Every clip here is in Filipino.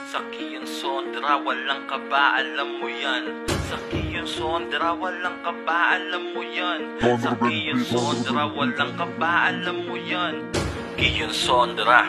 Saki yung Sondra, walang kaba, alam mo yan. Saki yung Sondra, walang kaba, alam mo yan. Saki yung Sondra, walang kaba, alam mo yan. Saki yung Sondra,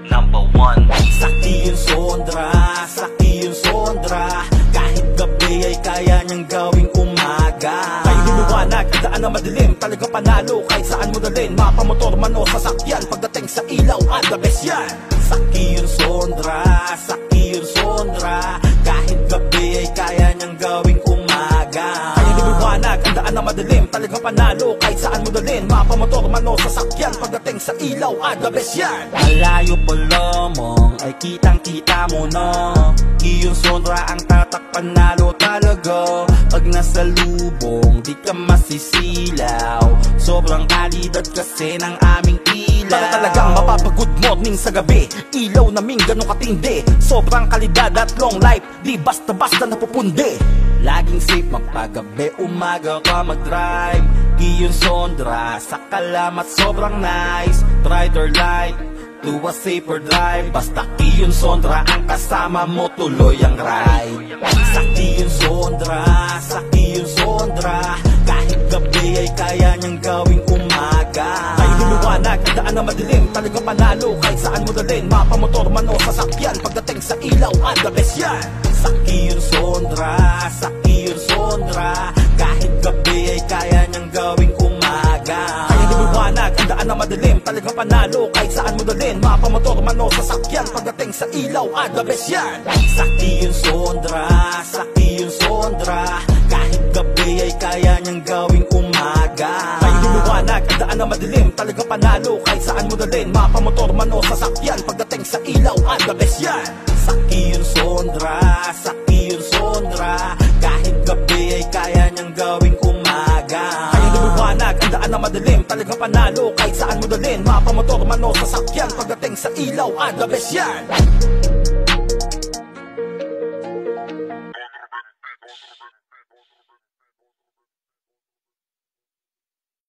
number one. Saki yung Sondra, saki yung Sondra. Kahit gabi ay kaya niyang gawing umaga. Kay liwanag, daan na madilim, talaga panalo. Kahit saan mo dalhin, mapamotor man o sasakyan. Pagdating sa ilaw, the best yan. Saki yung Sondra, saki yung Sondra. Kahit gabi ay kaya niyang gawing umaga. Kaya liwanag, daan na madilim, talaga panalo. Kahit saan mo dalhin, mapamotor man o sasakyan. Pagdating sa ilaw, the best yan. Malayo pa lamang ay kitang-kita mo na iyong Sondra ang tatak panalo talaga. Pag nasa lubong, di ka masisilaw. Sobrang kalidad kasi ng aming ilaw. Para talagang mapapag-good morning sa gabi. Ilaw naming ganun katindi. Sobrang kalidad at long life, di basta-basta napupundi. Laging safe magpagabi, umaga ka mag-drive. Iyong Sondra, sa kalamat sobrang nice. Brighter light to a safer drive. Basta iyong Sondra ang kasama mo, tuloy ang ride. Saki yung Sondra, saki yung Sondra. Kahit gabi ay kaya niyang gawing umaga. Kaya liwanag, daan na madilim, talaga panalo. Kahit saan mo dalhin, mapamotor man o sasakyan. Pagdating sa ilaw, the best yan. Saki yung Sondra, saki yung Sondra. Kahit gabi ay kaya niyang gawing umaga. Kaya liwanag, daan na madilim, talaga panalo. Kahit saan mo dalhin, mapamotor man o sasakyan. Pagdating sa ilaw, the best yan. Saki yung Sondra, saki yung Sondra. Kahit gabi ay kaya niyang gawing umaga. Kaya liwanag, daan na madilim, talaga panalo. Kahit saan mo dalhin, mapamotor man o sasakyan. Pagdating sa ilaw, the best yan. Saki yung Sondra, saki yung Sondra. Kahit gabi ay kaya niyang gawing umaga. Kaya liwanag, daan na madilim, talaga panalo. Kahit saan mo dalhin, mapamotor man o sasakyan. Pagdating sa ilaw, the best yan.